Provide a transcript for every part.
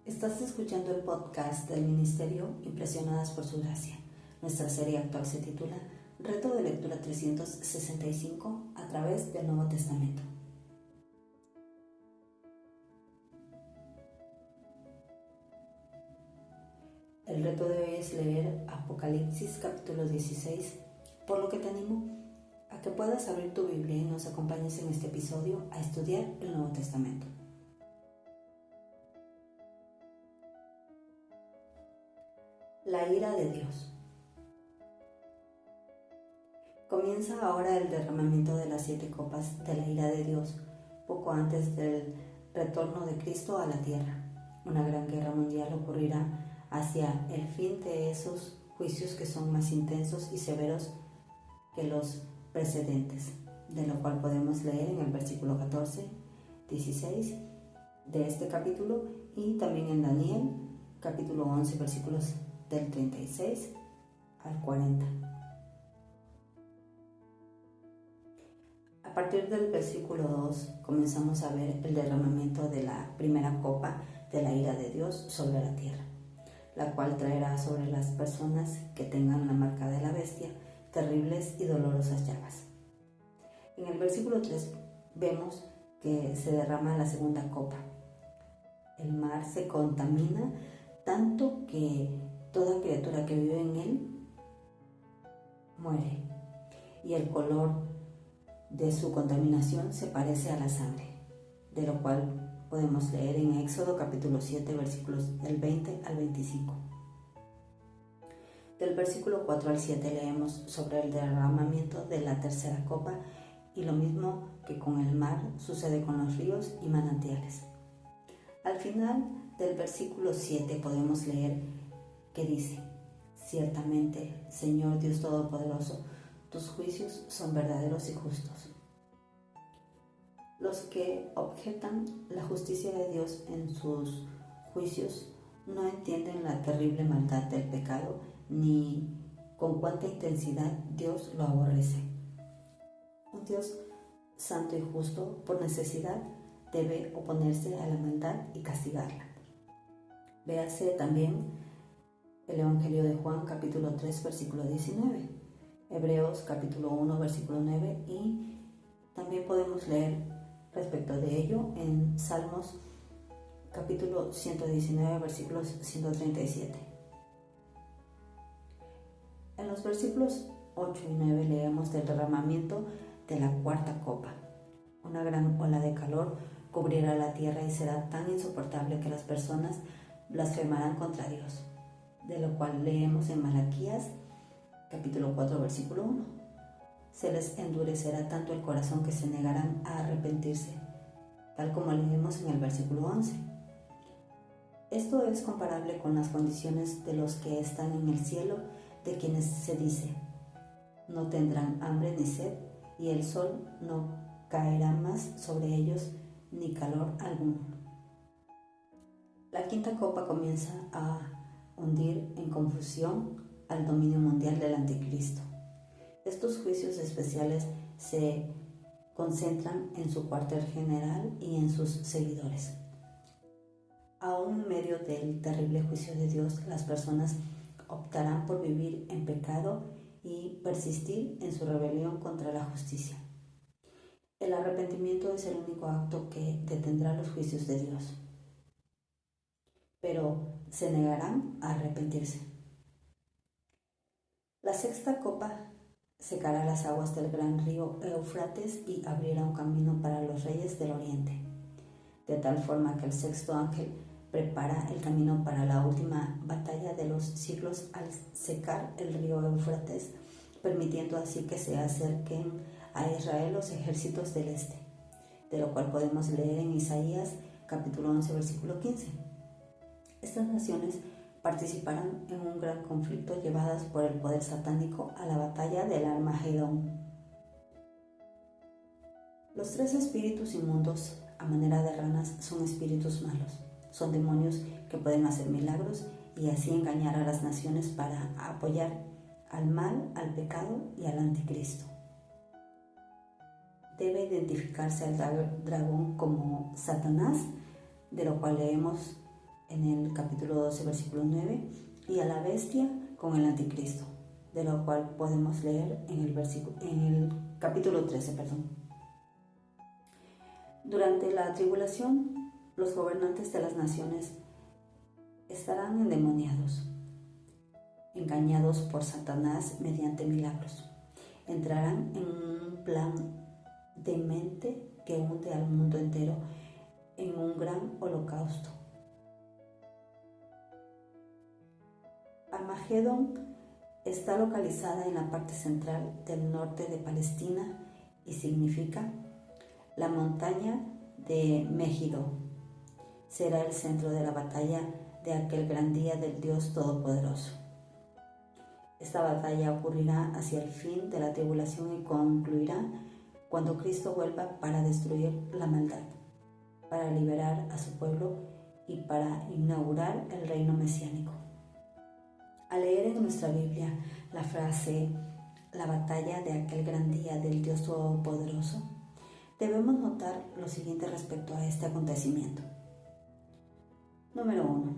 Estás escuchando el podcast del Ministerio Impresionadas por Su Gracia. Nuestra serie actual se titula Reto de Lectura 365 a través del Nuevo Testamento. El reto de hoy es leer Apocalipsis capítulo 16, por lo que te animo a que puedas abrir tu Biblia y nos acompañes en este episodio a estudiar el Nuevo Testamento. La ira de Dios. Comienza ahora el derramamiento de las 7 copas de la ira de Dios, poco antes del retorno de Cristo a la tierra. Una gran guerra mundial ocurrirá hacia el fin de esos juicios que son más intensos y severos que los precedentes, de lo cual podemos leer en el versículo 14, 16 de este capítulo y también en Daniel, capítulo 11, versículos del 36 al 40. A partir del versículo 2 comenzamos a ver el derramamiento de la primera copa de la ira de Dios sobre la tierra, la cual traerá sobre las personas que tengan la marca de la bestia terribles y dolorosas llagas. En el versículo 3 vemos que se derrama la segunda copa. El mar se contamina tanto que toda criatura que vive en él muere, y el color de su contaminación se parece a la sangre, de lo cual podemos leer en Éxodo capítulo 7, versículos del 20 al 25. Del versículo 4 al 7 leemos sobre el derramamiento de la tercera copa, y lo mismo que con el mar sucede con los ríos y manantiales. Al final del versículo 7 podemos leer que dice: ciertamente, Señor Dios Todopoderoso, tus juicios son verdaderos y justos. Los que objetan la justicia de Dios en sus juicios no entienden la terrible maldad del pecado ni con cuánta intensidad Dios lo aborrece. Un Dios santo y justo, por necesidad, debe oponerse a la maldad y castigarla. Véase también el Evangelio de Juan, capítulo 3, versículo 19, Hebreos, capítulo 1, versículo 9, y también podemos leer respecto de ello en Salmos, capítulo 119, versículos 137. En los versículos 8 y 9 leemos del derramamiento de la cuarta copa. Una gran ola de calor cubrirá la tierra y será tan insoportable que las personas blasfemarán contra Dios, de lo cual leemos en Malaquías, capítulo 4, versículo 1. Se les endurecerá tanto el corazón que se negarán a arrepentirse, tal como leemos en el versículo 11. Esto es comparable con las condiciones de los que están en el cielo, de quienes se dice: no tendrán hambre ni sed, y el sol no caerá más sobre ellos, ni calor alguno. La quinta copa comienza a hundir en confusión al dominio mundial del anticristo. Estos juicios especiales se concentran en su cuartel general y en sus seguidores. Aún en medio del terrible juicio de Dios, las personas optarán por vivir en pecado y persistir en su rebelión contra la justicia. El arrepentimiento es el único acto que detendrá los juicios de Dios, pero se negarán a arrepentirse. La sexta copa secará las aguas del gran río Éufrates y abrirá un camino para los reyes del oriente, de tal forma que el sexto ángel prepara el camino para la última batalla de los siglos al secar el río Éufrates, permitiendo así que se acerquen a Israel los ejércitos del este, de lo cual podemos leer en Isaías capítulo 11, versículo 15. Estas naciones participarán en un gran conflicto llevadas por el poder satánico a la batalla del Armagedón. Los 3 espíritus inmundos a manera de ranas son espíritus malos. Son demonios que pueden hacer milagros y así engañar a las naciones para apoyar al mal, al pecado y al anticristo. Debe identificarse al dragón como Satanás, de lo cual leemos en el capítulo 12, versículo 9, y a la bestia con el anticristo, de lo cual podemos leer en el capítulo 13. Durante la tribulación, los gobernantes de las naciones estarán endemoniados, engañados por Satanás mediante milagros. Entrarán en un plan demente que hunde al mundo entero en un gran holocausto. Armagedón está localizada en la parte central del norte de Palestina y significa la montaña de Megiddo. Será el centro de la batalla de aquel gran día del Dios Todopoderoso. Esta batalla ocurrirá hacia el fin de la tribulación y concluirá cuando Cristo vuelva para destruir la maldad, para liberar a su pueblo y para inaugurar el reino mesiánico. Al leer en nuestra Biblia la frase "la batalla de aquel gran día del Dios Todopoderoso", debemos notar lo siguiente respecto a este acontecimiento. Número 1.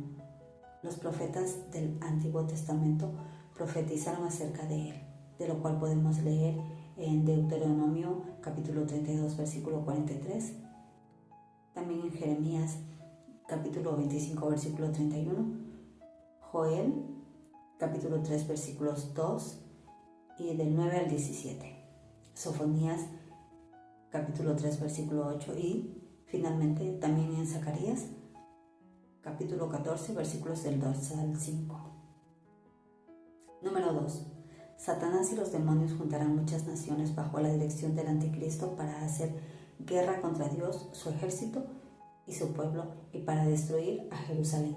Los profetas del Antiguo Testamento profetizaron acerca de él, de lo cual podemos leer en Deuteronomio capítulo 32, versículo 43, también en Jeremías capítulo 25, versículo 31, Joel capítulo 3, versículos 2 y del 9 al 17, Sofonías capítulo 3, versículo 8 y finalmente también en Zacarías capítulo 14, versículos del 2 al 5. Número 2. Satanás y los demonios juntarán muchas naciones bajo la dirección del anticristo para hacer guerra contra Dios, su ejército y su pueblo, y para destruir a Jerusalén.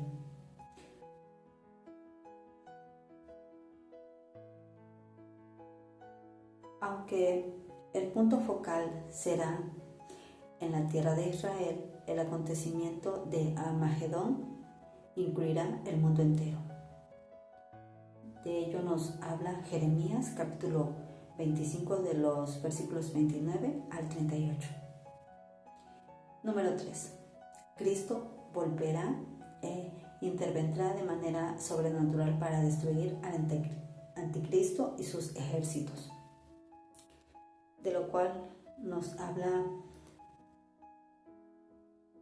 Aunque el punto focal será en la tierra de Israel, el acontecimiento de Armagedón incluirá el mundo entero. De ello nos habla Jeremías capítulo 25 de los versículos 29 al 38. Número 3. Cristo volverá e intervendrá de manera sobrenatural para destruir al anticristo y sus ejércitos, de lo cual nos habla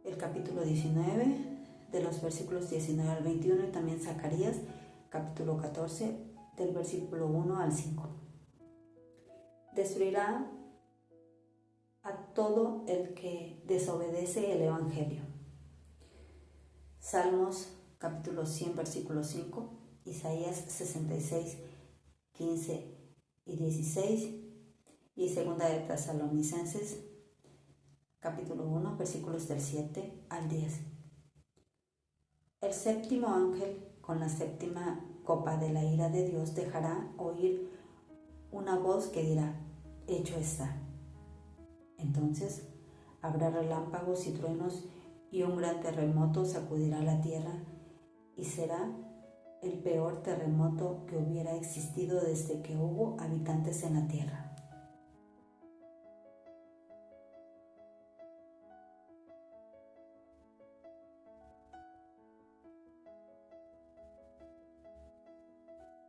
el capítulo 19 de los versículos 19 al 21 y también Zacarías capítulo 14 del versículo 1 al 5. Destruirá a todo el que desobedece el Evangelio. Salmos capítulo 100 versículo 5, Isaías 66, 15 y 16 y segunda de Tesalonicenses capítulo 1 versículos del 7 al 10. El séptimo ángel con la séptima copa de la ira de Dios dejará oír una voz que dirá: hecho está. Entonces habrá relámpagos y truenos y un gran terremoto sacudirá la tierra y será el peor terremoto que hubiera existido desde que hubo habitantes en la tierra.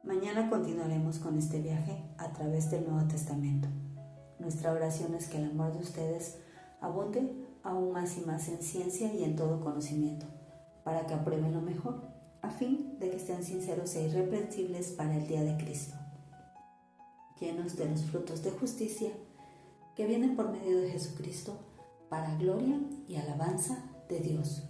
Mañana continuaremos con este viaje a través del Nuevo Testamento. Nuestra oración es que el amor de ustedes abunde aún más y más en ciencia y en todo conocimiento, para que aprueben lo mejor, a fin de que estén sinceros e irreprensibles para el día de Cristo, llenos de los frutos de justicia que vienen por medio de Jesucristo, para gloria y alabanza de Dios.